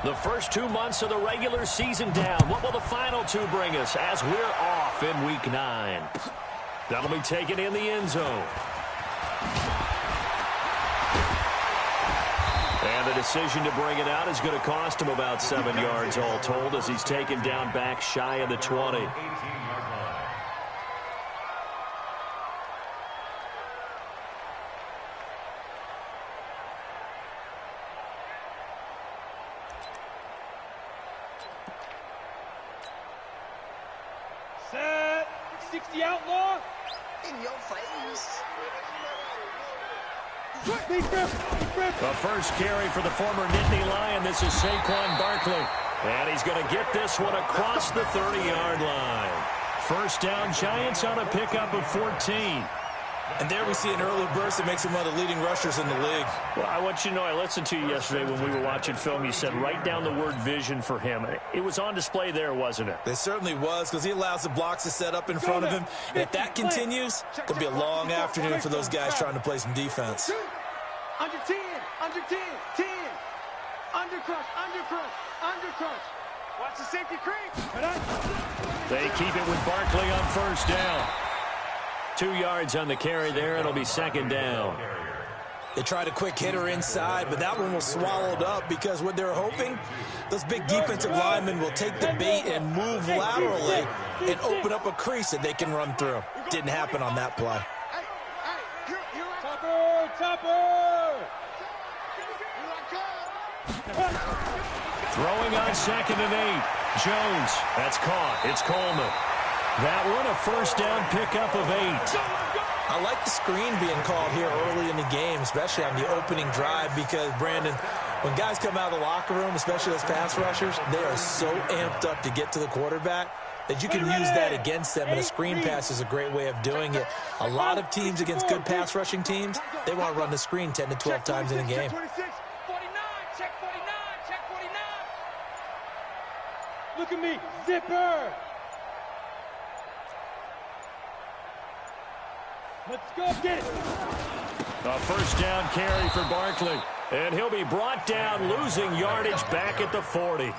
The first 2 months of the regular season down. What will the final two bring us as we're off in Week 9? That'll be taken in the end zone. And the decision to bring it out is going to cost him about 7 yards all told as he's taken down back shy of the 20. Set. 60 outlaw. In your face. The first carry for the former Nittany Lion. This is Saquon Barkley. And he's going to get this one across the 30-yard line. First down, Giants on a pickup of 14. And there we see an early burst that makes him one of the leading rushers in the league. Well, I want you to know, I listened to you yesterday when we were watching film. You said write down the word vision for him. It was on display there, wasn't it? It certainly was, because he allows the blocks to set up in front of him. And if that continues, it could be a long afternoon for those guys trying to play some defense. Under 10, under 10, 10. Under crush, under crush, under crush. Watch the safety creep. They keep it with Barkley on first down. 2 yards on the carry there. It'll be second down. They tried a quick hitter inside, but that one was swallowed up because what they're hoping, those big defensive linemen will take the bait and move laterally and open up a crease that they can run through. Didn't happen on that play. Topper, topper. Throwing on 2nd and 8. Jones. That's caught. It's Coleman. That one a first down pickup of 8. I like the screen being called here early in the game, especially on the opening drive, because, Brandon, when guys come out of the locker room, especially those pass rushers, they are so amped up to get to the quarterback that you can use that against them, and a screen pass is a great way of doing it. A lot of teams against good pass rushing teams, they want to run the screen 10 to 12 times in a game. Check 49, check 49. Look at me, zipper. Let's go get it. A first down carry for Barkley. And he'll be brought down, losing yardage back at the 40.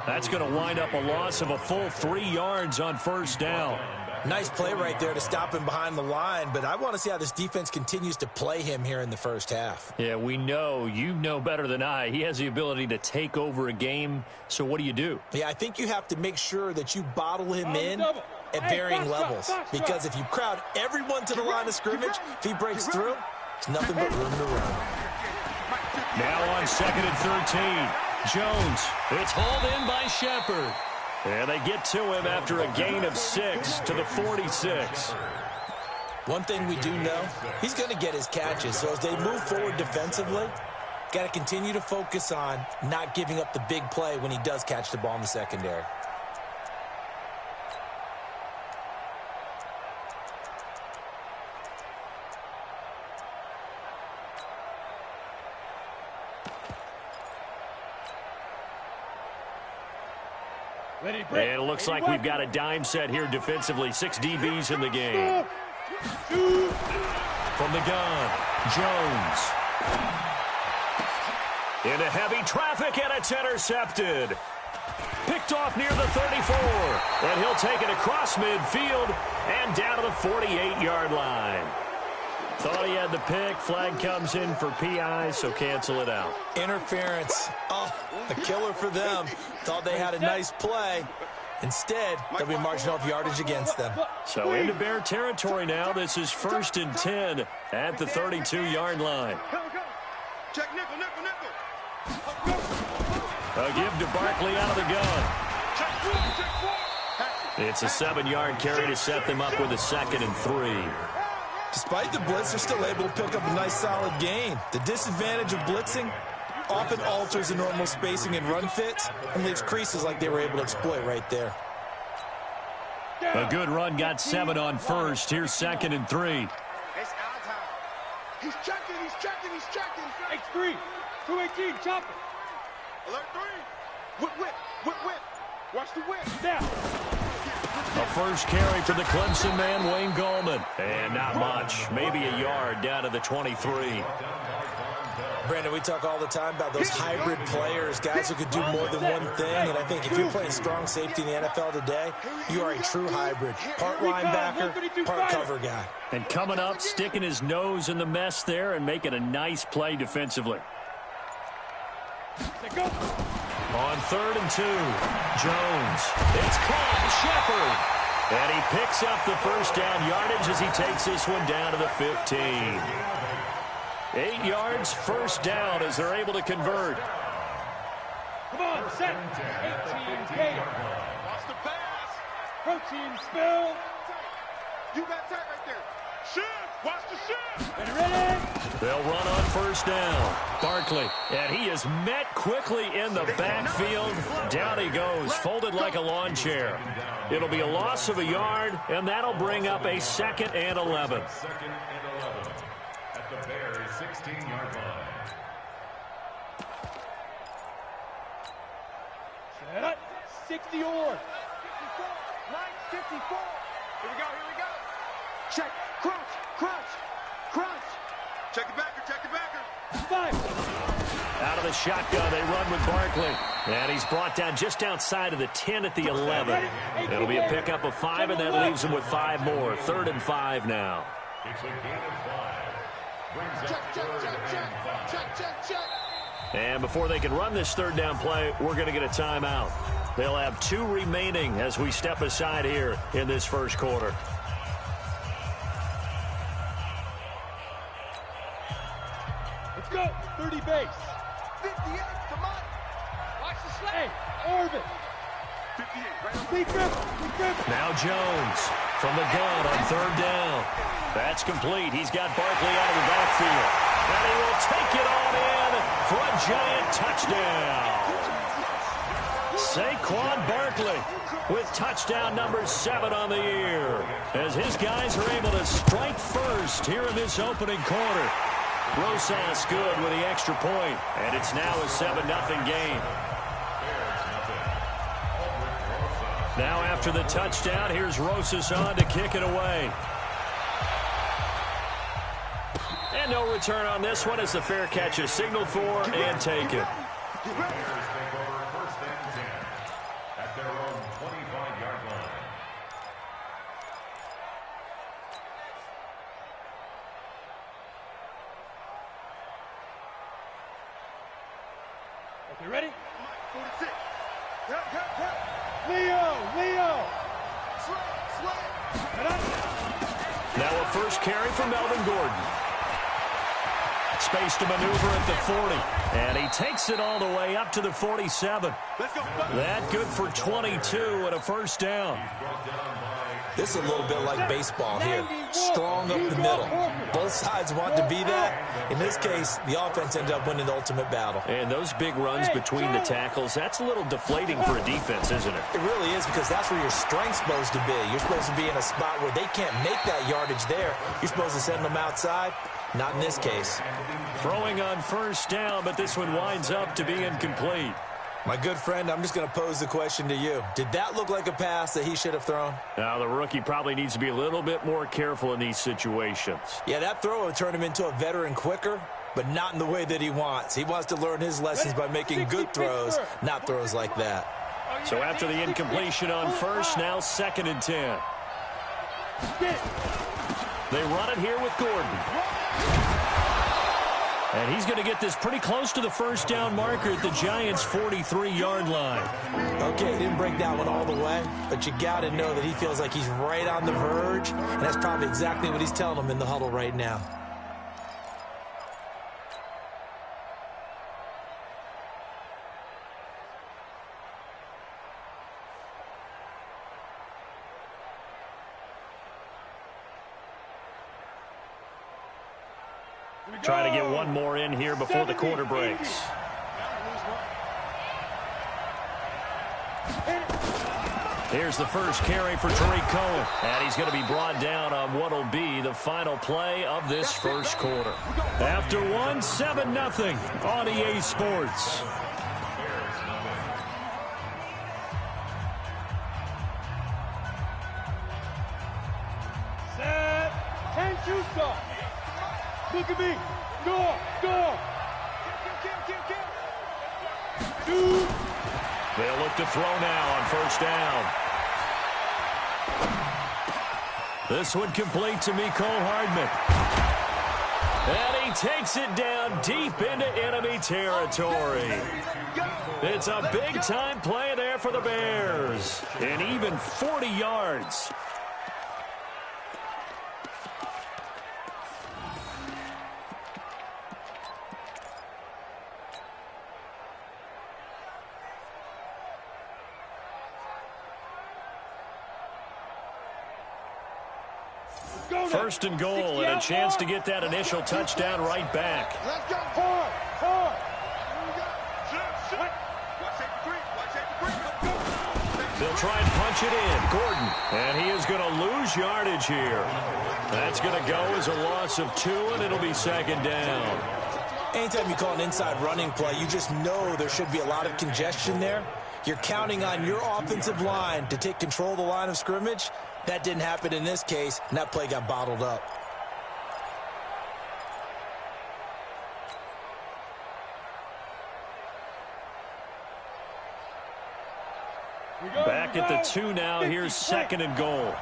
That's going to wind up a loss of a full 3 yards on first down. Nice play right there to stop him behind the line, but I want to see how this defense continues to play him here in the first half. Yeah, we know. You know better than I. He has the ability to take over a game, so what do? Yeah, I think you have to make sure that you bottle him in at varying levels, because if you crowd everyone to the line of scrimmage, if he breaks through, it's nothing but room to run. Now on 2nd and 13. Jones. It's hauled in by Shepard. And they get to him after a gain of 6 to the 46. One thing we do know, he's going to get his catches. So as they move forward defensively, got to continue to focus on not giving up the big play when he does catch the ball in the secondary. And it looks like we've got a dime set here defensively. 6 DBs in the game. From the gun, Jones. Into heavy traffic, and it's intercepted. Picked off near the 34. And he'll take it across midfield and down to the 48-yard line. Thought he had the pick. Flag comes in for PI, so cancel it out. Interference. Oh, a killer for them. Thought they had a nice play. Instead, they'll be marching off yardage against them. So into Bear territory now. This is 1st and 10 at the 32-yard line. Check nickel, nickel, nickel. A give to Barkley out of the gun. It's a 7-yard carry to set them up with a 2nd and 3. Despite the blitz, they're still able to pick up a nice solid gain. The disadvantage of blitzing often alters the normal spacing and run fits and leaves creases like they were able to exploit right there. A good run got 7 on first. Here's 2nd and 3. It's our time. He's checking, he's checking, he's checking. X3, 218, chop it. Alert 3. Whip, whip, whip, whip. Watch the whip. Now. A first carry for the Clemson man, Wayne Gallman. And not much. Maybe a yard down to the 23. Brandon, we talk all the time about those hybrid players, guys who could do more than one thing. And I think if you're playing strong safety in the NFL today, you are a true hybrid. Part linebacker, part cover guy. And coming up, sticking his nose in the mess there and making a nice play defensively. On 3rd and 2, Jones. It's caught, Shepard. And he picks up the first down yardage as he takes this one down to the 15. 8 yards, first down as they're able to convert. Come on, set. 18 Gator. Watch the pass. Protein spill. You got tight right there. Shift. Watch the shift. And ready. They'll run on first down. Barkley. And he is met quickly in the backfield. Down he goes, folded like a lawn chair. It'll be a loss of a yard, and that'll bring up a 2nd and 11. At the Bears' 16-yard line. Set up. 60 or. 54. Here we go. Check. Crunch. Check the backer. 5. Out of the shotgun, they run with Barkley. And he's brought down just outside of the 10 at the 11. It'll be a pickup of 5, and that leaves him with 5 more. 3rd and 5 now. It's a gain of 5. Check. And before they can run this 3rd down play, we're going to get a timeout. They'll have 2 remaining as we step aside here in this first quarter. Let's go. 30 base. 58. Come on. Watch the slide. Hey, Orvin. 58. Right. Now Jones from the gun on 3rd down. That's complete. He's got Barkley out of the backfield. And he will take it on in for a giant touchdown. Saquon Barkley with touchdown number 7 on the year as his guys are able to strike first here in this opening quarter. Rosas good with the extra point, and it's now a 7-0 game. Now after the touchdown, here's Rosas on to kick it away. And no return on this one as the fair catch is signaled for and taken. At their own 25-yard line. Okay, ready? 46. Leo. Now a first carry for Melvin Gordon. Space to maneuver at the 40. And he takes it all the way up to the 47. That good for 22 and a first down. This is a little bit like baseball here. Strong up the middle. Both sides want to be that. In this case, the offense ended up winning the ultimate battle. And those big runs between the tackles, that's a little deflating for a defense, isn't it? It really is, because that's where your strength's supposed to be. You're supposed to be in a spot where they can't make that yardage there. You're supposed to send them outside. Not in this case. Throwing on first down, but this one winds up to be incomplete. My good friend, I'm just going to pose the question to you. Did that look like a pass that he should have thrown? Now, the rookie probably needs to be a little bit more careful in these situations. Yeah, that throw would turn him into a veteran quicker, but not in the way that he wants. He wants to learn his lessons by making good throws, not throws like that. So after the incompletion on first, now 2nd and 10. They run it here with Gordon. And he's going to get this pretty close to the first down marker at the Giants' 43-yard line. Okay, he didn't break that one all the way, but you got to know that he feels like he's right on the verge, and that's probably exactly what he's telling them in the huddle right now. Trying to get one more in here before the quarter breaks. Here's the first carry for Tariq Cohen. And he's going to be brought down on what will be the final play of this first quarter. After one, 7-0 on EA Sports. Set. 10 shoot stop. Look at me. Go. They'll look to throw now on first down. This one complete to Mecole Hardman. And he takes it down deep into enemy territory. It's a big-time play there for the Bears. And even 40 yards. First and goal, and a chance to get that initial touchdown right back. Let's go. Four. They'll try and punch it in. Gordon, and he is going to lose yardage here. That's going to go as a loss of 2, and it'll be second down. Anytime you call an inside running play, you just know there should be a lot of congestion there. You're counting on your offensive line to take control of the line of scrimmage. That didn't happen in this case, and that play got bottled up. Back at the 2 now. Here's second and goal.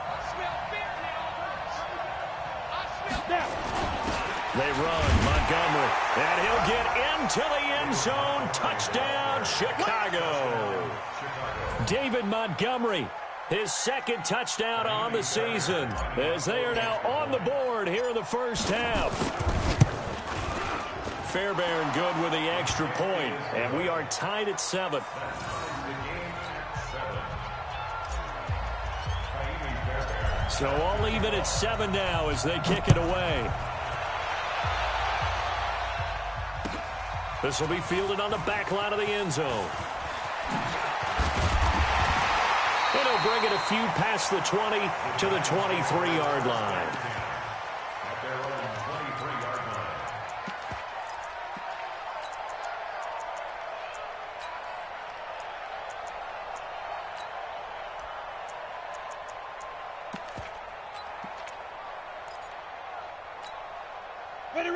They run. Montgomery. And he'll get into the end zone. Touchdown, Chicago. David Montgomery. His second touchdown on the season, as they are now on the board here in the first half. Fairbairn good with the extra point, and we are tied at 7. So all even at 7 now as they kick it away. This will be fielded on the back line of the end zone. And he'll bring it a few past the 20 to the 23-yard line. At their own 23-yard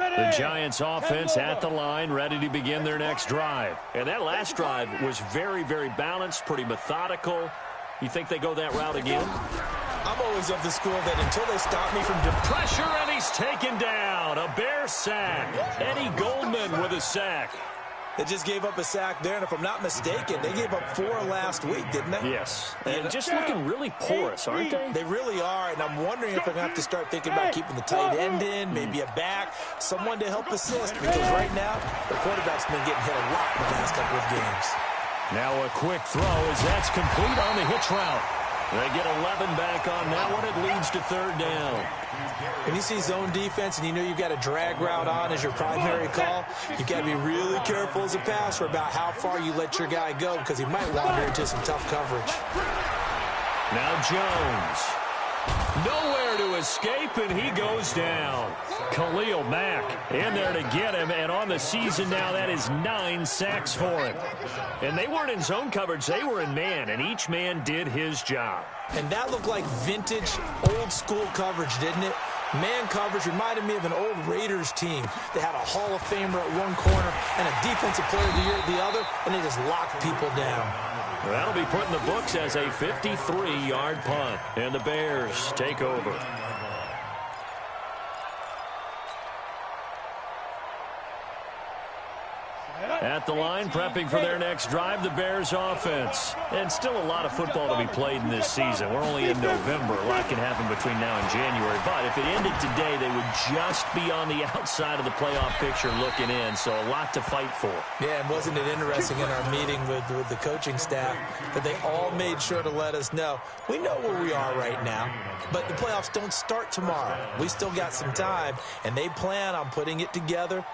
line. The Giants offense at the line, ready to begin their next drive. And that last drive was very, very balanced, pretty methodical. You think they go that route again? I'm always of the school that until they stop me from pressure, and he's taken down. A Bear sack. Eddie Goldman with a sack. They just gave up a sack there, and if I'm not mistaken, they gave up 4 last week, didn't they? Yes. And just looking really porous, aren't they? They really are, and I'm wondering if I'm going to have to start thinking about keeping the tight end in, maybe a back, someone to help assist, because right now, the quarterback's been getting hit a lot in the last couple of games. Now a quick throw as that's complete on the hitch route. They get 11 back on that one. It leads to third down. When you see zone defense and you know you've got a drag route on as your primary call, you've got to be really careful as a passer about how far you let your guy go because he might wander into some tough coverage. Now Jones. Nowhere to escape, and he goes down. Khalil Mack in there to get him, and on the season now, that is 9 sacks for him. And they weren't in zone coverage. They were in man, and each man did his job. And that looked like vintage, old-school coverage, didn't it? Man coverage reminded me of an old Raiders team. They had a Hall of Famer at one corner and a Defensive Player of the Year at the other, and they just locked people down. That'll be put in the books as a 53-yard punt, and the Bears take over. At the line, prepping for their next drive, the Bears offense. And still a lot of football to be played in this season. We're only in November. A lot can happen between now and January. But if it ended today, they would just be on the outside of the playoff picture looking in. So a lot to fight for. Yeah, and wasn't it interesting in our meeting with the coaching staff that they all made sure to let us know, we know where we are right now, but the playoffs don't start tomorrow. We still got some time, and they plan on putting it together,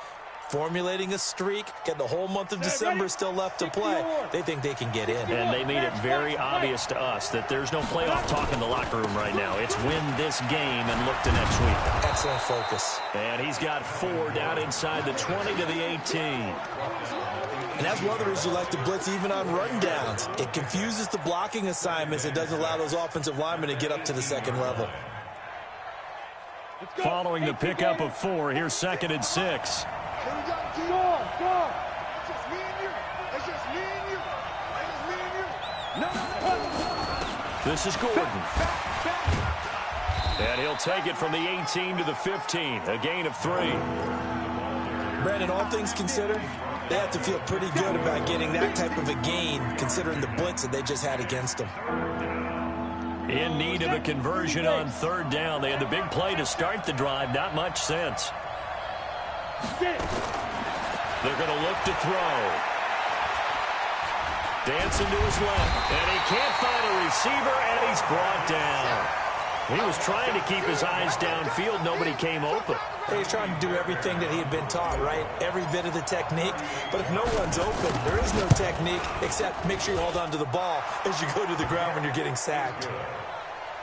formulating a streak, get the whole month of December still left to play. They think they can get in. And they made it very obvious to us that there's no playoff talk in the locker room right now. It's win this game and look to next week. Excellent focus. And he's got 4 down inside the 20 to the 18. And that's one of the reasons you like to blitz even on run downs. It confuses the blocking assignments. It doesn't allow those offensive linemen to get up to the second level. Following the pickup of 4, here's 2nd and 6. This is Gordon. And he'll take it from the 18 to the 15, a gain of 3. Brandon, all things considered, they have to feel pretty good about getting that type of a gain, considering the blitz that they just had against them. In need of a conversion on 3rd down. They had the big play to start the drive. Not much sense. They're going to look to throw. Dancing to his left. And he can't find a receiver, and he's brought down. He was trying to keep his eyes downfield. Nobody came open. He's trying to do everything that he had been taught, right? Every bit of the technique. But if no one's open, there is no technique except make sure you hold on to the ball as you go to the ground when you're getting sacked.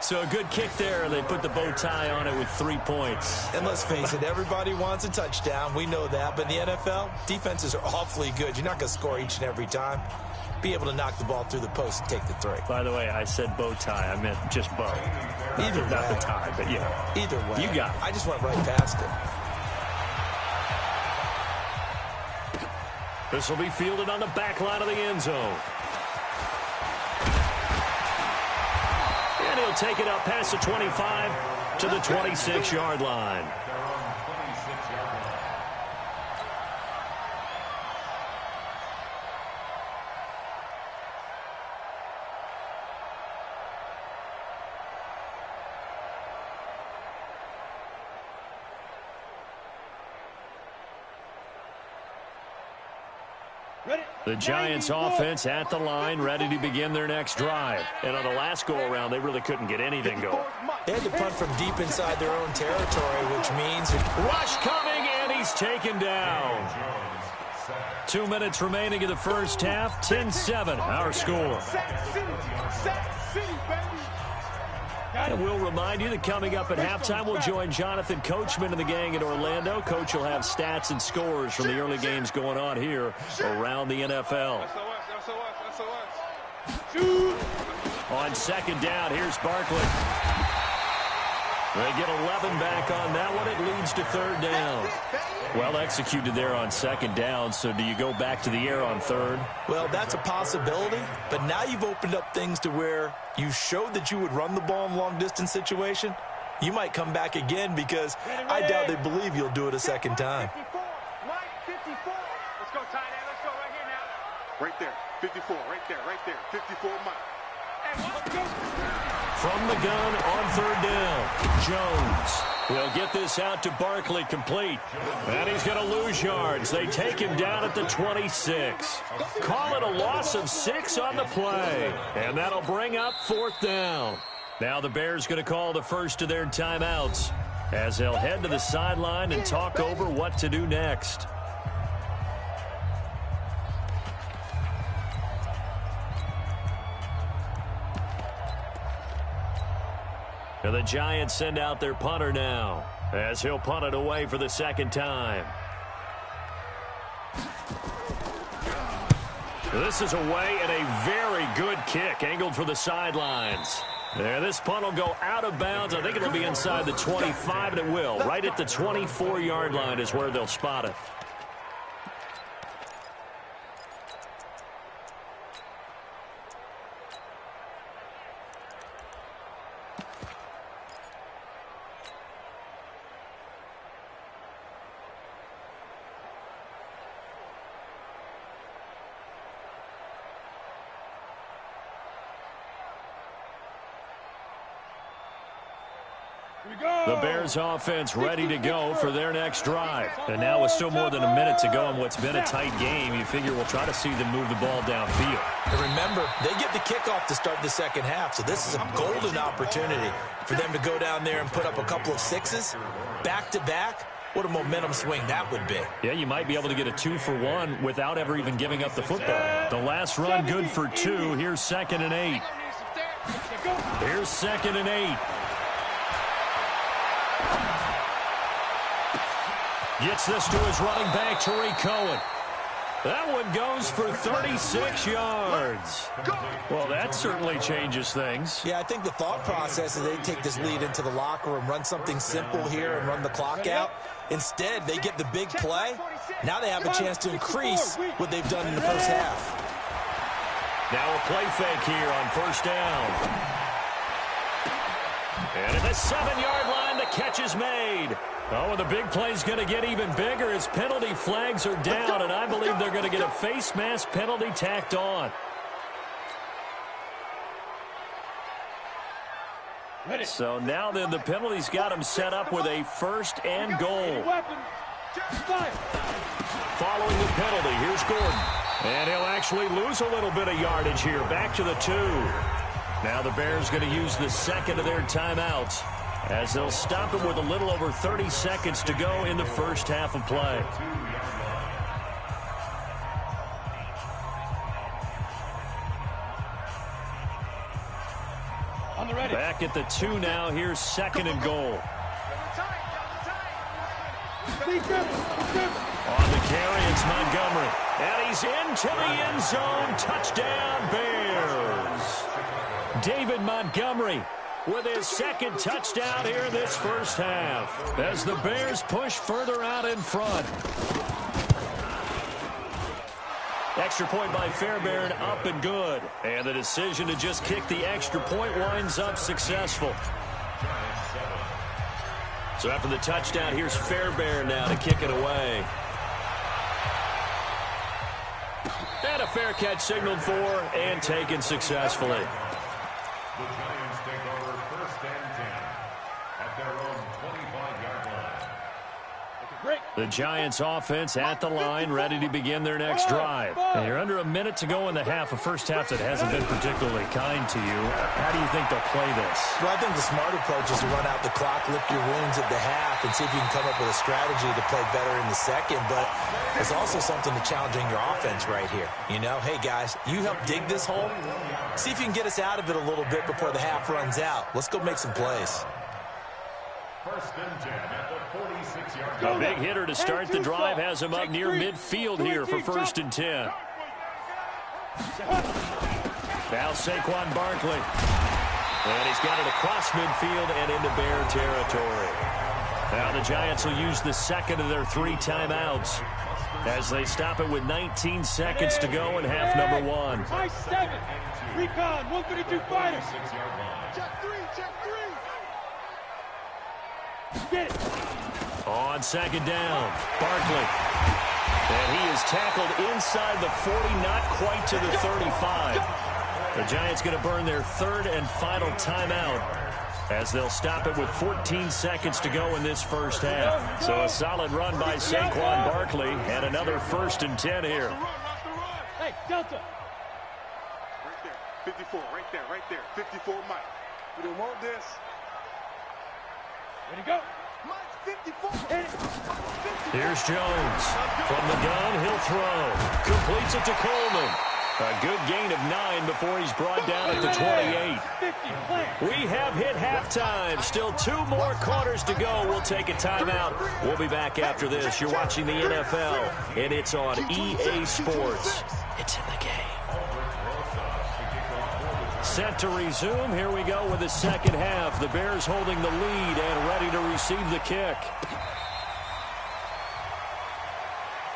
So a good kick there. They put the bow tie on it with 3 points. And let's face it, everybody wants a touchdown. We know that. But in the NFL, defenses are awfully good. You're not going to score each and every time. Be able to knock the ball through the post and take the 3. By the way, I said bow tie. I meant just bow. Either way. Not the tie, but yeah. Either way. You got it. I just went right past it. This will be fielded on the back line of the end zone. And he'll take it up past the 25 to the 26-yard line. The Giants offense at the line, ready to begin their next drive. And on the last go-around, they really couldn't get anything going. They had to punt from deep inside their own territory, which means... Rush coming, and he's taken down. 2 minutes remaining in the first half, 10-7, our score. And we'll remind you that coming up at halftime, we'll join Jonathan Coachman and the gang in Orlando. Coach will have stats and scores from the early games going on here around the NFL. On 2nd down, here's Barkley. They get 11 back on that one. It leads to 3rd down. Well executed there on 2nd down. So do you go back to the air on 3rd? Well, that's a possibility. But now you've opened up things to where you showed that you would run the ball in a long-distance situation. You might come back again because I doubt they believe you'll do it a 2nd time. Let's go, tight end. Let's go right here now. Right there. 54. Right there. 54 Mike. From the gun on 3rd down, Jones will get this out to Barkley, complete. And he's going to lose yards. They take him down at the 26. Call it a loss of 6 on the play. And that'll bring up 4th down. Now the Bears going to call the first of their timeouts as they'll head to the sideline and talk over what to do next. And the Giants send out their punter now as he'll punt it away for the 2nd time. This is away and a very good kick angled for the sidelines. There, this punt will go out of bounds. I think it'll be inside the 25, and it will. Right at the 24-yard line is where they'll spot it. The Bears offense ready to go for their next drive. And now with still more than a minute to go in what's been a tight game, you figure we'll try to see them move the ball downfield. And remember, they get the kickoff to start the 2nd half, so this is a golden opportunity for them to go down there and put up a couple of 6s back-to-back. What a momentum swing that would be. Yeah, you might be able to get a 2-for-1 without ever even giving up the football. The last run good for 2. Here's 2nd and 8. Here's 2nd and 8. Gets this to his running back, Tariq Cohen. That one goes for 36 yards. Well, that certainly changes things. Yeah, I think the thought process is they take this lead into the locker room, run something simple here and run the clock out. Instead, they get the big play. Now they have a chance to increase what they've done in the first half. Now a play fake here on first down. And at the 7-yard line, the catch is made. Oh, and the big play's going to get even bigger as penalty flags are down, and I believe they're going to get a face mask penalty tacked on. So now then, the penalty's got him set up with a first and goal. Following the penalty, here's Gordon. And he'll actually lose a little bit of yardage here, back to the 2. Now the Bears going to use the second of their timeouts as they'll stop him with a little over 30 seconds to go in the first half of play. Back at the 2 now. Here's second and goal. On the carry, it's Montgomery. And he's into the end zone. Touchdown, Bears. David Montgomery with his second touchdown here in this first half as the Bears push further out in front. Extra point by Fairbairn, up and good. And the decision to just kick the extra point winds up successful. So after the touchdown, here's Fairbairn now to kick it away. And a fair catch signaled for and taken successfully. The Giants take over first and 10 at their own 25-yard line. The Giants offense at the line, ready to begin their next drive. And you're under a minute to go in the half, a first half that hasn't been particularly kind to you. How do you think they'll play this? Well, I think the smart approach is to run out the clock, lick your wounds at the half, and see if you can come up with a strategy to play better in the second. But there's also something to challenging your offense right here. You know, hey, guys, you help dig this hole. See if you can get us out of it a little bit before the half runs out. Let's go make some plays. First and 10 at the 46-yard line. A big hitter to start the drive has him up near midfield here for first and 10. Now Saquon Barkley. And he's got it across midfield and into Bear territory. Now the Giants will use the second of their 3 timeouts as they stop it with 19 seconds to go in half number 1. High 7. Recon, 132 fighters. Check 3, check 3. Get it. On second down, Barkley. And he is tackled inside the 40, not quite to the 35. The Giants going to burn their 3rd and final timeout as they'll stop it with 14 seconds to go in this first half. So a solid run by Saquon Barkley and another first and 10 here. Hey, Delta. Right there, 54, right there, 54 Mike. We don't want this. Ready to go. Mike's 54. Here's Jones. From the gun, he'll throw. Completes it to Coleman. A good gain of 9 before he's brought down at the 28. We have hit halftime. Still 2 more quarters to go. We'll take a timeout. We'll be back after this. You're watching the NFL, and it's on EA Sports. It's in the game. Set to resume. Here we go with the second half. The Bears holding the lead and ready to receive the kick.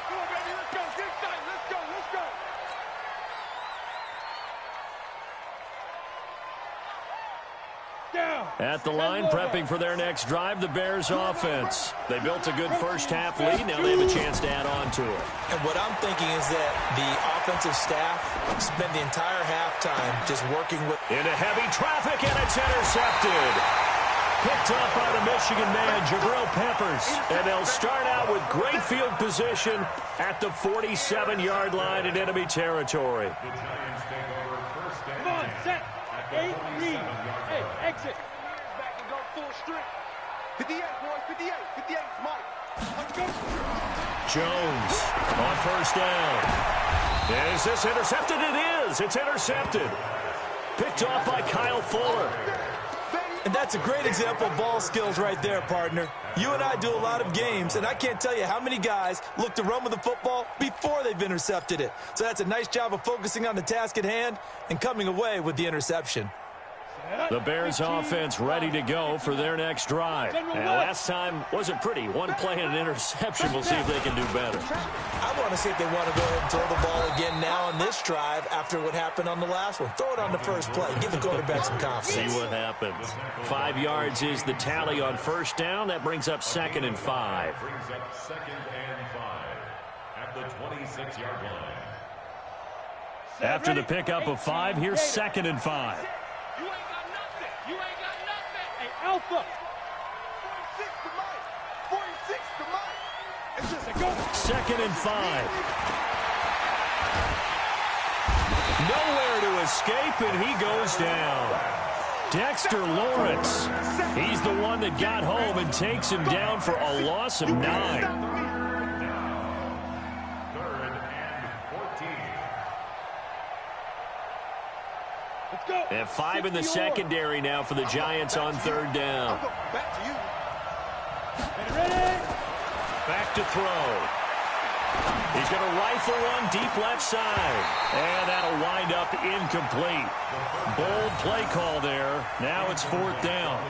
Come on, baby, let's go. Get excited. Let's go. Down. At the line, prepping for their next drive, the Bears offense. They built a good first half lead. Now they have a chance to add on to it. And what I'm thinking is that the offensive staff spent the entire halftime just working with... Into heavy traffic, and it's intercepted. Picked up by the Michigan man, Jabril Peppers. And they'll start out with great field position at the 47-yard line in enemy territory. The Giants take over first and Come on, 10 set. at the 8 read. 47-yard Hey, line. exit. Back and go full strength. 58, boys, 58. 58, Mike. Let's go. Jones on first down. Is this intercepted? It is. It's intercepted. Picked off by Kyle Fuller. And that's a great example of ball skills right there, partner. You and I do a lot of games, and I can't tell you how many guys look to run with the football before they've intercepted it. So that's a nice job of focusing on the task at hand and coming away with the interception. The Bears offense ready to go for their next drive. And last time wasn't pretty. One play and an interception. We'll see if they can do better. I want to see if they want to go ahead and throw the ball again now on this drive after what happened on the last one. Throw it on the first play. Give the quarterback some confidence. See what happens. 5 yards is the tally on first down. That brings up 2nd and 5. Brings up 2nd and 5 at the 26-yard line. After the pickup of 5, here's 2nd and 5. You ain't got nothing. You ain't got nothing. Hey, Alpha. 46 to Mike. 46 to Mike. It's just a go. 2nd and 5. Nowhere to escape, and he goes down. Dexter Lawrence. He's the one that got home and takes him down for a loss of 9. 3rd and 14. Let's go. And 5 in the secondary now for the Giants on 3rd down. Back to you. Ready? Back to throw. He's going to rifle one deep left side. And that'll wind up incomplete. Bold play call there. Now it's 4th down.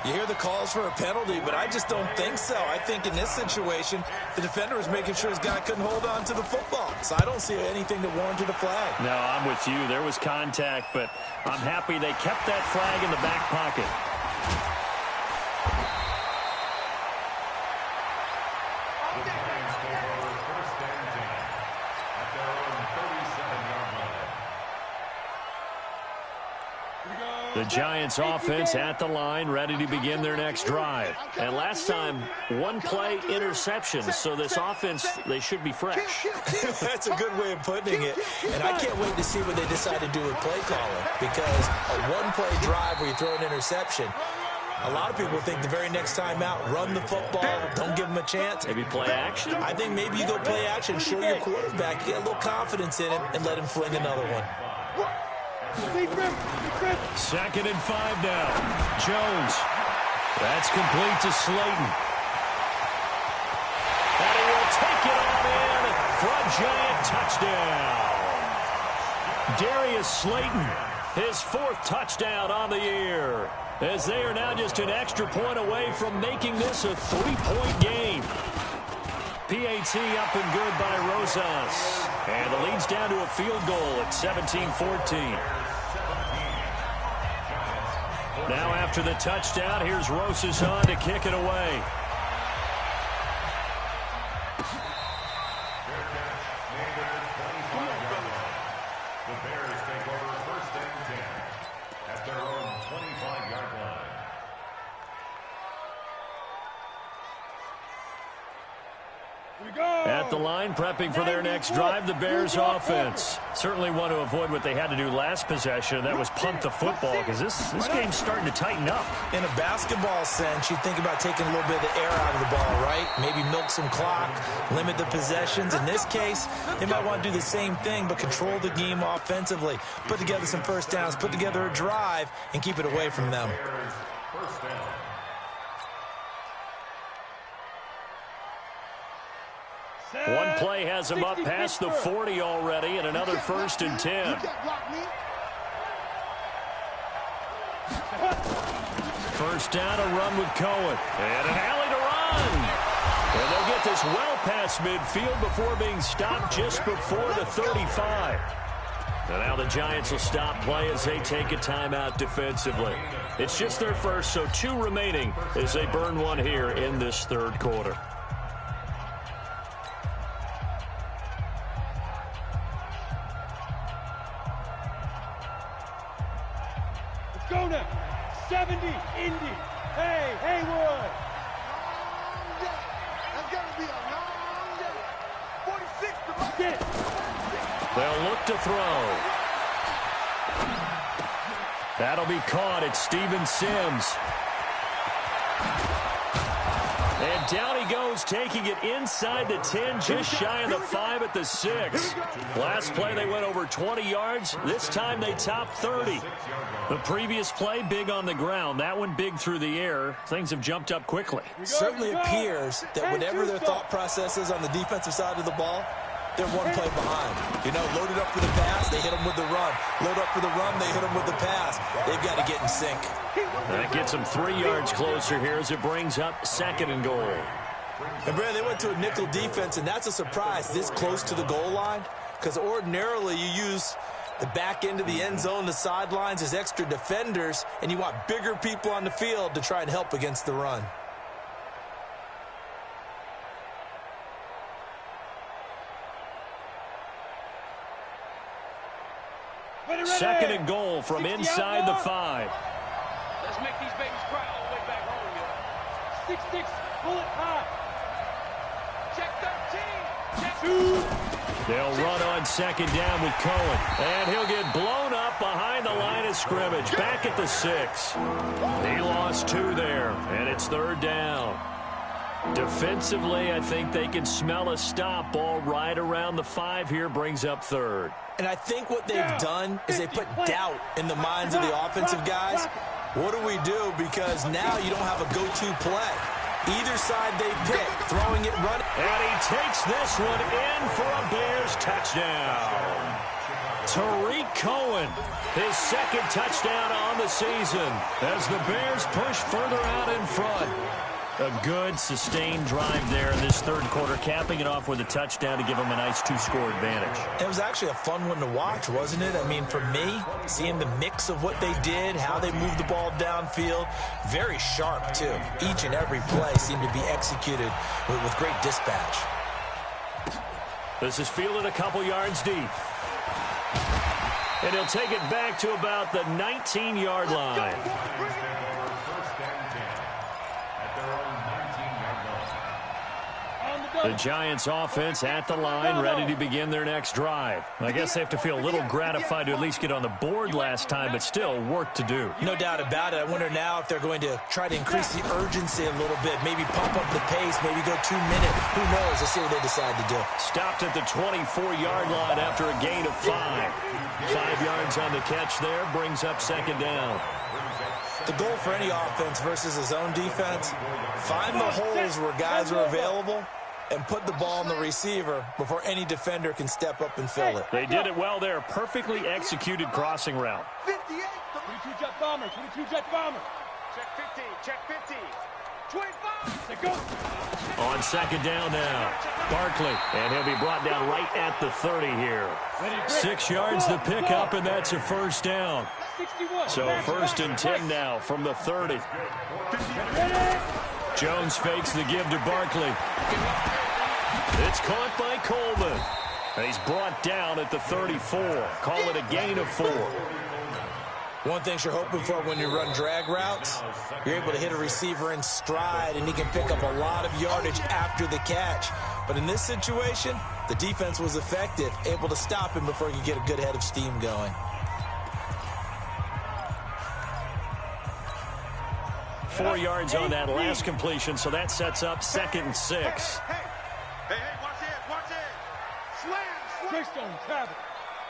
You hear the calls for a penalty, but I just don't think so. I think in this situation, the defender was making sure his guy couldn't hold on to the football. So I don't see anything that warranted a flag. No, I'm with you. There was contact, but I'm happy they kept that flag in the back pocket. The Giants take over 1st and 10 at their own 37-yard line. The Giants offense at the line, ready to begin their next drive. And last time, 1 play interception. So this offense, they should be fresh. That's a good way of putting it. And I can't wait to see what they decide to do with play calling. Because a 1-play drive where you throw an interception, a lot of people think the very next time out, run the football, don't give them a chance. Maybe play action. I think maybe you go play action, show your quarterback, get a little confidence in him, and let him fling another one. 2nd and 5 now. Jones. That's complete to Slayton. And he will take it on in for a Giant touchdown. Darius Slayton, his 4th touchdown on the year, as they are now just an extra point away from making this a 3-point game. PAT up and good by Rosas. And the lead's down to a field goal at 17-14. Now after the touchdown, here's Rosas on to kick it away. The Bears take over 1st and 10 at their own 25-yard line. At the line, prepping for their next drive, the Bears offense. Certainly want to avoid what they had to do last possession, and that was punt the football, because this game's starting to tighten up. In a basketball sense, you think about taking a little bit of the air out of the ball, right? Maybe milk some clock, limit the possessions. In this case, they might want to do the same thing, but control the game offensively. Put together some first downs, put together a drive, and keep it away from them. First down. One play has him up past the 40 already, and another 1st and 10. First down, a run with Cohen. And an alley to run. And they'll get this well past midfield before being stopped just before the 35. And now the Giants will stop play as they take a timeout defensively. It's just their first, so 2 remaining as they burn one here in this 3rd quarter. Go now. 70, Indy. Hey, Haywood. That's got to be a long day. 46 to Mike. They'll look to throw. That'll be caught at Steven Sims. And down he goes, taking it inside the 10, just shy of the 5 at the 6. Last play, they went over 20 yards. This time, they topped 30. The previous play, big on the ground. That one, big through the air. Things have jumped up quickly. Certainly appears that whatever their thought process is on the defensive side of the ball, they're one play behind. You know, loaded up for the pass, they hit them with the run. Load up for the run, they hit them with the pass. They've got to get in sync. That gets them 3 yards closer here as it brings up 2nd and goal. And, Brad, they went to a nickel defense, and that's a surprise this close to the goal line, because ordinarily you use the back end of the end zone, the sidelines as extra defenders, and you want bigger people on the field to try and help against the run. Second and goal from inside the 5. Let's make these babies cry all the way back home, yo. 6-6, pull it high. Check 13. Check 2. They'll run on 2nd down with Cohen. And he'll get blown up behind the line of scrimmage. Back at the 6. He lost 2 there, and it's 3rd down. Defensively, I think they can smell a stop. Ball right around the 5 here brings up 3rd. And I think what they've done is they put doubt in the minds of the offensive guys. What do we do? Because now you don't have a go-to play. Either side they pick, throwing it, running. And he takes this one in for a Bears touchdown. Tariq Cohen, his 2nd touchdown on the season as the Bears push further out in front. A good, sustained drive there in this 3rd quarter, capping it off with a touchdown to give them a nice 2-score advantage. It was actually a fun one to watch, wasn't it? I mean, for me, seeing the mix of what they did, how they moved the ball downfield, very sharp, too. Each and every play seemed to be executed with great dispatch. This is fielded a couple yards deep. And he'll take it back to about the 19-yard line. The Giants offense at the line, ready to begin their next drive. I guess they have to feel a little gratified to at least get on the board last time, but still work to do. No doubt about it. I wonder now if they're going to try to increase the urgency a little bit, maybe pump up the pace, maybe go 2 minutes. Who knows? Let's see what they decide to do. Stopped at the 24-yard line after a gain of 5. 5 yards on the catch there, brings up 2nd down. The goal for any offense versus a zone defense, find the holes where guys are available and put the ball on the receiver before any defender can step up and fill it. They did it well there. Perfectly executed crossing route. 58. 22 jet bomber. 22 jet bomber. Check 15. Check 15. 25. They go. On 2nd down now. Barkley. And he'll be brought down right at the 30 here. 6 yards the pickup, and that's a 1st down. 61. So 1st and 10 now from the 30. Jones fakes the give to Barkley. It's caught by Coleman. And he's brought down at the 34. Call it a gain of 4. One thing you're hoping for when you run drag routes, you're able to hit a receiver in stride, and he can pick up a lot of yardage after the catch. But in this situation, the defense was effective, able to stop him before he could get a good head of steam going. 4 yards on that last completion, so that sets up 2nd and 6. Hey, watch it, watch it. Slam. Greystone, travel.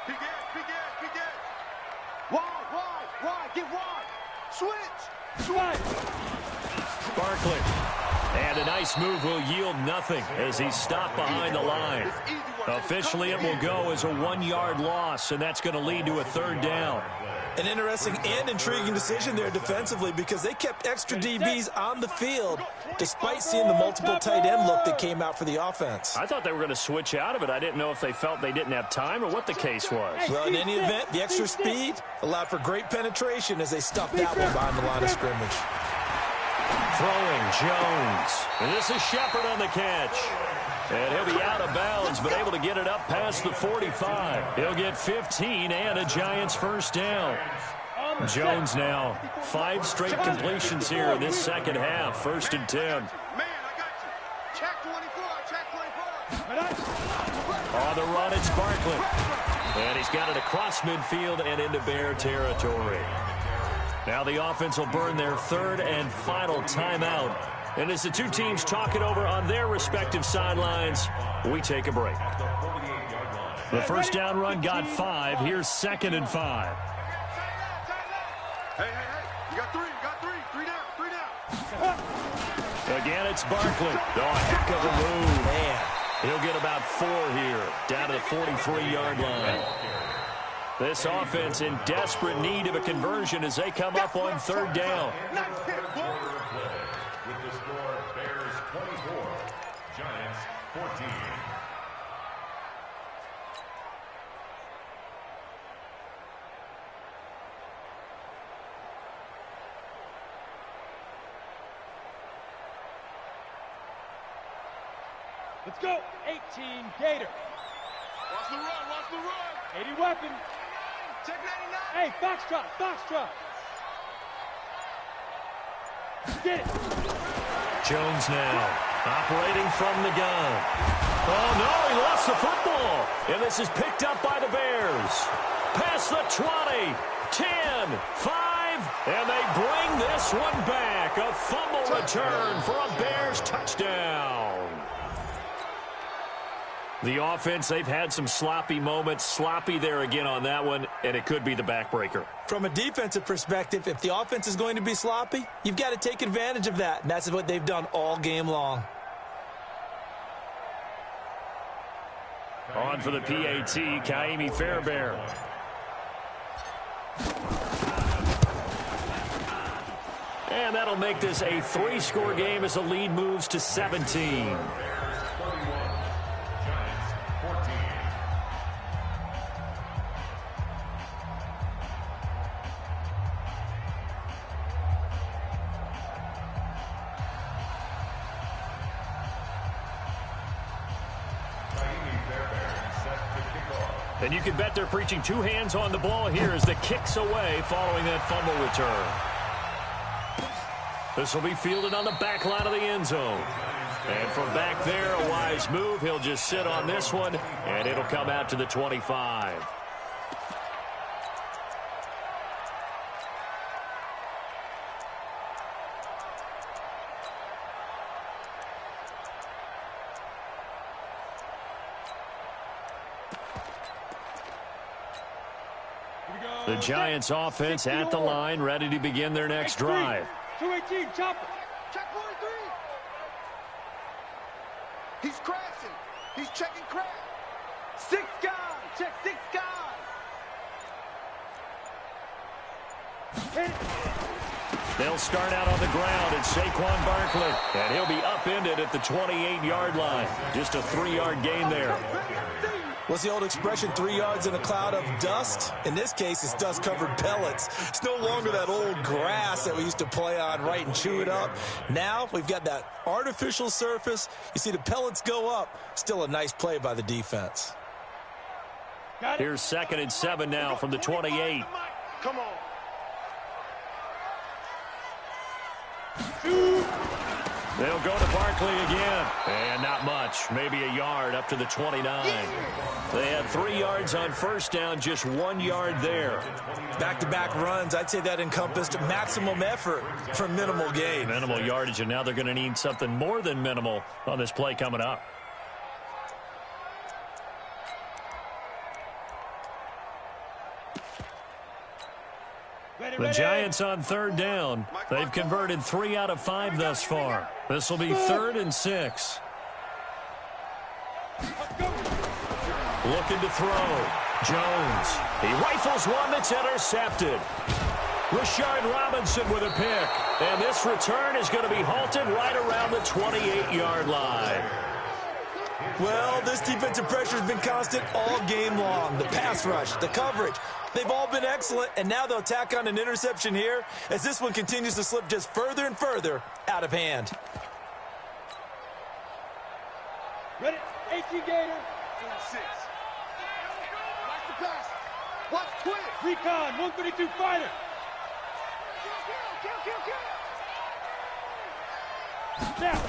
Big Ed. Wide, get wide. Switch. Barkley. And a nice move will yield nothing as he's stopped behind the line. Officially, it will go as a 1-yard loss, and that's going to lead to a 3rd down. An interesting and intriguing decision there defensively because they kept extra DBs on the field despite seeing the multiple tight end look that came out for the offense. I thought they were going to switch out of it. I didn't know if they felt they didn't have time or what the case was. Well, in any event, the extra speed allowed for great penetration as they stuffed that one behind the line of scrimmage. Throwing Jones. And this is Shepard on the catch. And he'll be out of bounds, but able to get it up past the 45. He'll get 15 and a Giants 1st down. Jones now 5 straight completions here in this 2nd half. 1st and 10. Man, I got you. Check 24, check 24. On the run, it's Barkley. And he's got it across midfield and into Bear territory. Now the offense will burn their 3rd and final timeout. And as the two teams talk it over on their respective sidelines, we take a break. The 1st down run got 5. Here's 2nd and 5. Hey. You got 3. 3 down. Again, it's Barkley. Oh, a heck of a move. Man, He'll get about 4 here, down to the 43-yard line. This offense in desperate need of a conversion as they come up on 3rd down. With the score, Bears 24, Giants 14. Let's go. 18 Gator. Watch the run, watch the run. 80 weapon. Check 99. Hey, Foxtrot, Foxtrot. Get it. Jones now operating from the gun. Oh, no, he lost the football. And this is picked up by the Bears. Past the 20, 10, 5, and they bring this one back. A fumble return for a Bears touchdown. The offense, they've had some sloppy moments. Sloppy there again on that one, and it could be the backbreaker. From a defensive perspective, if the offense is going to be sloppy, you've got to take advantage of that, and that's what they've done all game long. On for the PAT, Kaimi Fairbairn. And that'll make this a 3-score game as the lead moves to 17. And you can bet they're preaching 2 hands on the ball here as the kick's away following that fumble return. This will be fielded on the back line of the end zone. And from back there, a wise move. He'll just sit on this one, and it'll come out to the 25. The Giants offense at the line, ready to begin their next drive. 218, chopper. Check 43. He's crashing. He's checking crash. 6 guys. Check 6 guys. Hit it. They'll start out on the ground at Saquon Barkley, and he'll be upended at the 28-yard line. Just a 3-yard gain there. What's the old expression, 3 yards in a cloud of dust? In this case, it's dust-covered pellets. It's no longer that old grass that we used to play on, right, and chew it up. Now we've got that artificial surface. You see the pellets go up. Still a nice play by the defense. Here's 2nd and 7 now from the 28. Come on. They'll go to Barkley again. And not much. Maybe a yard up to the 29. They had 3 yards on first down, just 1 yard there. Back-to-back runs, I'd say that encompassed maximum effort for minimal gain. Minimal yardage, and now they're going to need something more than minimal on this play coming up. The Giants on 3rd down. They've converted 3 out of 5 thus far. This will be 3rd and 6. Looking to throw. Jones. He rifles one that's intercepted. Rashard Robinson with a pick. And this return is going to be halted right around the 28-yard line. Well, this defensive pressure has been constant all game long. The pass rush, the coverage, they've all been excellent, and now they'll tack on an interception here as this one continues to slip just further and further out of hand. Ready, 18 Gator. 86. Watch the pass. Watch twist. Recon, 132 fighter. Now.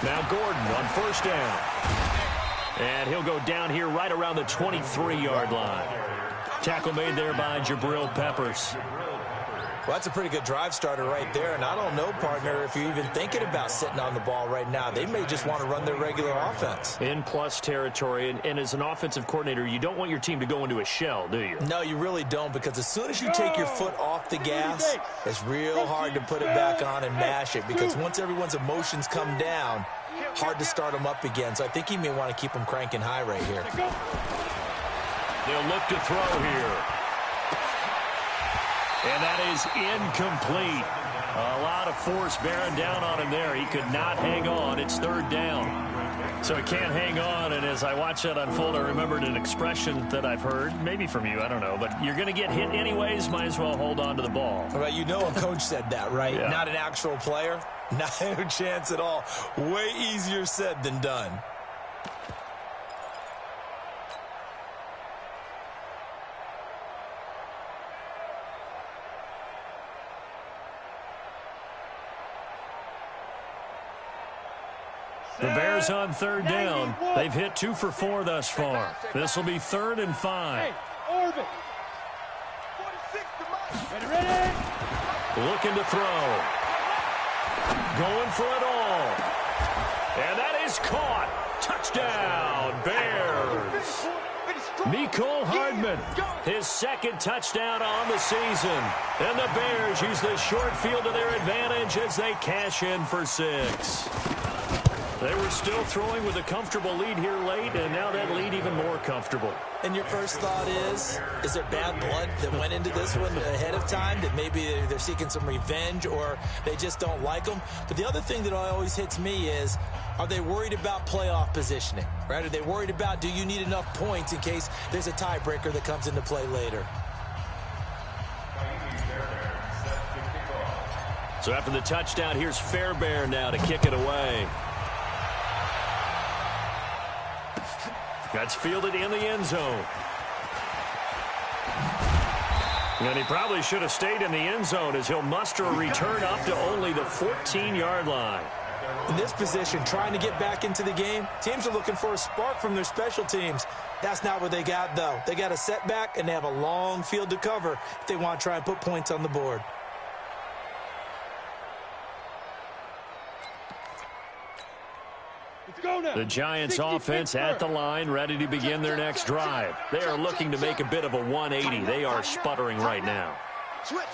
Now Gordon on first down. And he'll go down here right around the 23-yard line. Tackle made there by Jabril Peppers. Well, that's a pretty good drive starter right there, and I don't know, partner, if you're even thinking about sitting on the ball right now. They may just want to run their regular offense. In plus territory, and as an offensive coordinator, you don't want your team to go into a shell, do you? No, you really don't, because as soon as you take your foot off the gas, it's real hard to put it back on and mash it, because once everyone's emotions come down, hard to start them up again. So I think he may want to keep them cranking high right here. They'll look to throw here. And that is incomplete. A lot of force bearing down on him there. He could not hang on. It's third down. So he can't hang on, and as I watch that unfold, I remembered an expression that I've heard, maybe from you, I don't know, but you're going to get hit anyways, might as well hold on to the ball. Well, you know a coach said that, right? Yeah. Not an actual player. Not a chance at all. Way easier said than done. The Bears on third down. They've hit 2 for 4 thus far. This will be 3rd and 5. Hey, Orbit. Ready? Looking to throw. Going for it all. And that is caught. Touchdown, Bears. Mecole Hardman, his 2nd touchdown on the season. And the Bears use the short field to their advantage as they cash in for 6. They were still throwing with a comfortable lead here late, and now that lead even more comfortable. And your first thought is there bad blood that went into this one ahead of time, that maybe they're seeking some revenge or they just don't like them? But the other thing that always hits me is, are they worried about playoff positioning, right? Are they worried about, do you need enough points in case there's a tiebreaker that comes into play later? So after the touchdown, here's Fairbairn now to kick it away. That's fielded in the end zone. And he probably should have stayed in the end zone as he'll muster a return up to only the 14-yard line. In this position, trying to get back into the game, teams are looking for a spark from their special teams. That's not what they got, though. They got a setback, and they have a long field to cover if they want to try and put points on the board. The Giants offense at the line, ready to begin their next drive. They are looking to make a bit of a 180. They are sputtering right now.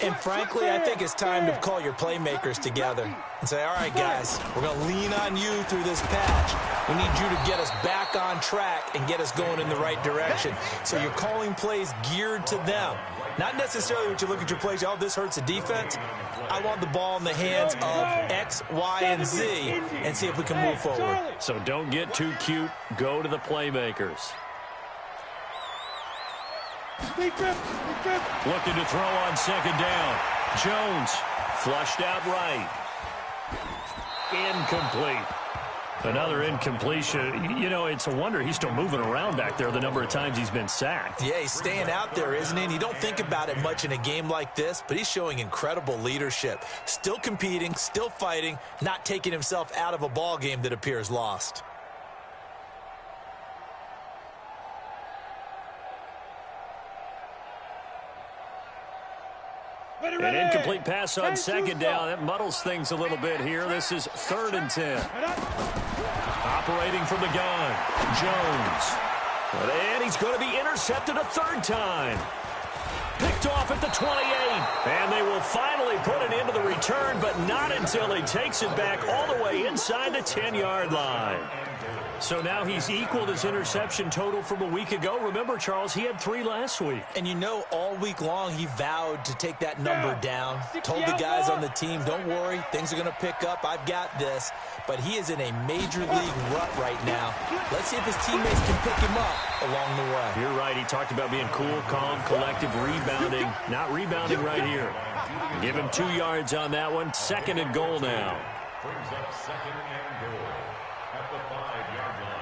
And frankly, I think it's time to call your playmakers together and say, all right, guys, we're going to lean on you through this patch. We need you to get us back on track and get us going in the right direction. So you're calling plays geared to them. Not necessarily what you look at your plays, oh, this hurts the defense. I want the ball in the hands of X, Y, and Z and see if we can move forward. So don't get too cute. Go to the playmakers. Looking to throw on second down. Jones flushed out right. Incomplete. Another incompletion. You know, it's a wonder he's still moving around back there the number of times he's been sacked. Yeah, he's staying out there, isn't he? And you don't think about it much in a game like this, but he's showing incredible leadership. Still competing, still fighting, not taking himself out of a ball game that appears lost. An incomplete pass on second down. That muddles things a little bit here. This is 3rd and 10. Operating from the gun, Jones. And he's going to be intercepted a 3rd time. Picked off at the 28. And they will finally put it into the return, but not until he takes it back all the way inside the 10-yard line. So now he's equaled his interception total from a week ago. Remember, Charles, he had 3 last week. And you know, all week long he vowed to take that number down. Told the guys on the team, don't worry, things are going to pick up. I've got this. But he is in a major league rut right now. Let's see if his teammates can pick him up along the way. You're right. He talked about being cool, calm, collective, rebounding. Not rebounding right here. Give him 2 yards on that one. 2nd and goal now. Brings up 2nd and goal at the 5-yard line.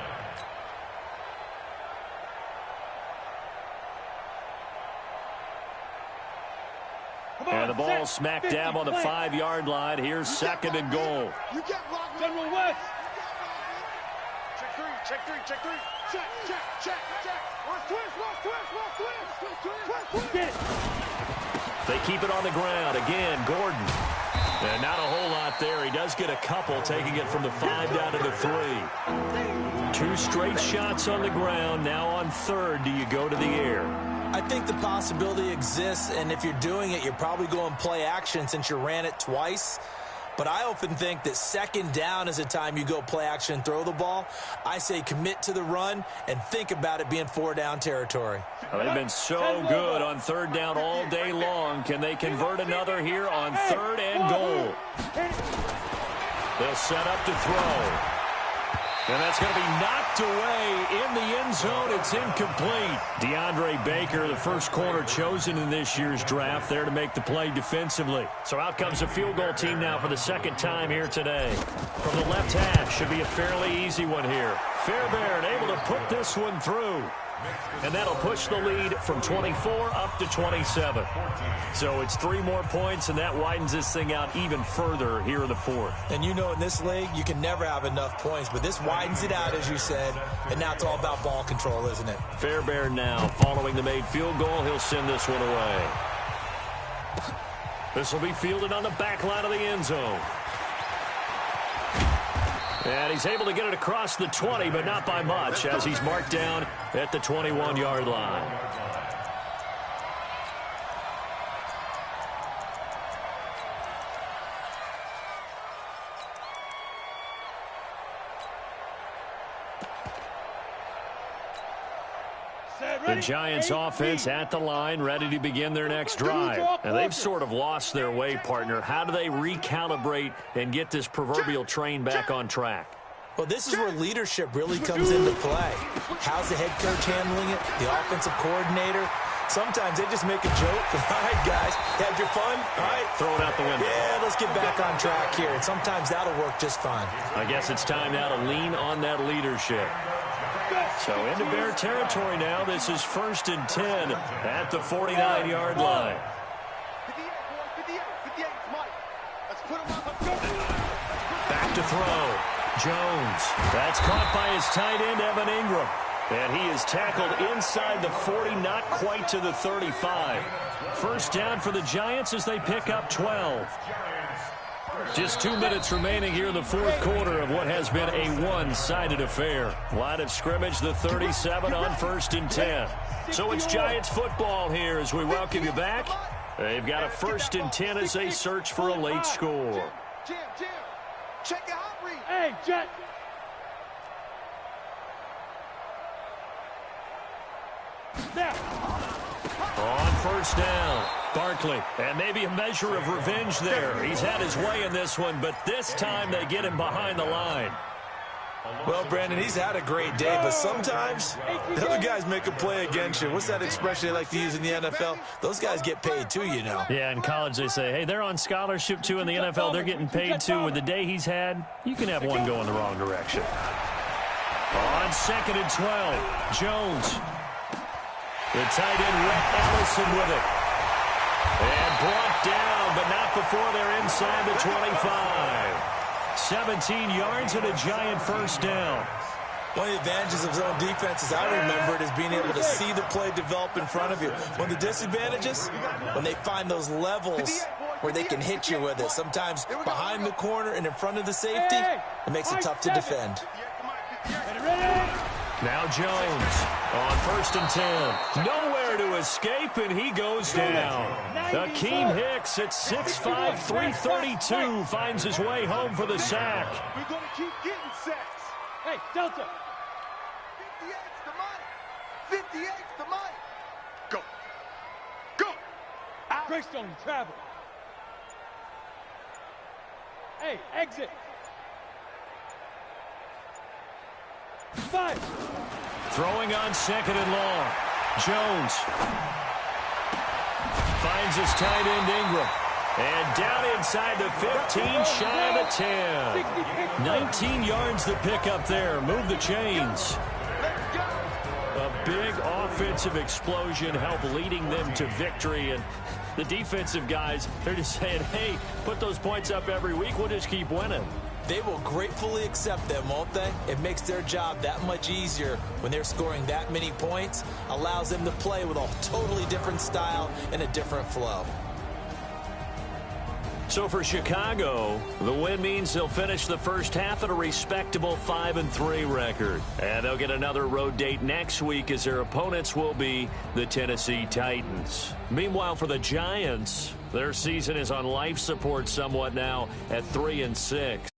And the ball smack dab on the 5-yard line. Here's 2nd and goal. You get blocked, General West. Check 3, check 3, check 3. Check. Watch twist. Get it. They keep it on the ground. Again, Gordon. And not a whole lot there. He does get a couple, taking it from the 5 down to the 3. 2 straight shots on the ground. Now on third, do you go to the air? I think the possibility exists, and if you're doing it, you're probably going play action since you ran it twice. But I often think that second down is the time you go play action and throw the ball. I say commit to the run and think about it being 4-down territory. Well, they've been so good on third down all day long. Can they convert another here on 3rd and goal? They'll set up to throw. And that's going to be knocked away in the end zone. It's incomplete. DeAndre Baker, the first corner chosen in this year's draft, there to make the play defensively. So out comes a field goal team now for the second time here today. From the left hash, should be a fairly easy one here. Fairbairn able to put this one through. And that'll push the lead from 24 up to 27. So it's 3 more points, and that widens this thing out even further here in the 4th. And you know in this league, you can never have enough points, but this widens it out, as you said, and now it's all about ball control, isn't it? Fairbairn now, following the made field goal, he'll send this one away. This will be fielded on the back line of the end zone. And he's able to get it across the 20, but not by much, as he's marked down at the 21-yard line. The Giants offense at the line, ready to begin their next drive. And they've sort of lost their way, partner. How do they recalibrate and get this proverbial train back on track? Well, this is where leadership really comes into play. How's the head coach handling it? The offensive coordinator? Sometimes they just make a joke. All right, guys, had your fun? All right. Throw it out the window. Yeah, let's get back on track here. And sometimes that'll work just fine. I guess it's time now to lean on that leadership. So into Bear territory now. This is 1st and 10 at the 49-yard line. Back to throw. Jones. That's caught by his tight end, Evan Ingram. And he is tackled inside the 40, not quite to the 35. First down for the Giants as they pick up 12. Just 2 minutes remaining here in the 4th quarter of what has been a one-sided affair. Line of scrimmage, the 37 on 1st and 10. So it's Giants football here as we welcome you back. They've got a 1st and 10 as they search for a late score. Jim, check your hot read. Hey, Jet. On 1st down, Barkley. And maybe a measure of revenge there. He's had his way in this one, but this time they get him behind the line. Well, Brandon, he's had a great day, but sometimes the other guys make a play against you. What's that expression they like to use in the NFL? Those guys get paid too, you know. Yeah, in college they say, hey, they're on scholarship too. In the NFL, they're getting paid too. With the day he's had, you can have one go in the wrong direction. On 2nd and 12, Jones. The tight end, Rhett Ellison with it. And brought down, but not before they're inside the 25. 17 yards and a Giant first down. One of the advantages of zone defense, as I remember it, is being able to see the play develop in front of you. One of the disadvantages, when they find those levels where they can hit you with it. Sometimes behind the corner and in front of the safety, it makes it tough to defend. Now Jones on 1st and 10. Nowhere to escape, and he goes down. Akeem Hicks at 6'5", 332 finds his way home for the sack. We're going to keep getting sacks. Hey, Delta. 58's the money. 58's the money. Go. Go. Out. Greystone, travel. Hey, exit. 5. Throwing on 2nd and long. Jones finds his tight end Ingram. And down inside the 15, shy of the 10. 19 yards the pickup there. Move the chains. A big offensive explosion helped leading them to victory. And the defensive guys, they're just saying, hey, put those points up every week. We'll just keep winning. They will gratefully accept them, won't they? It makes their job that much easier when they're scoring that many points. Allows them to play with a totally different style and a different flow. So for Chicago, the win means they'll finish the first half at a respectable 5-3 record. And they'll get another road date next week as their opponents will be the Tennessee Titans. Meanwhile, for the Giants, their season is on life support somewhat now at 3-6.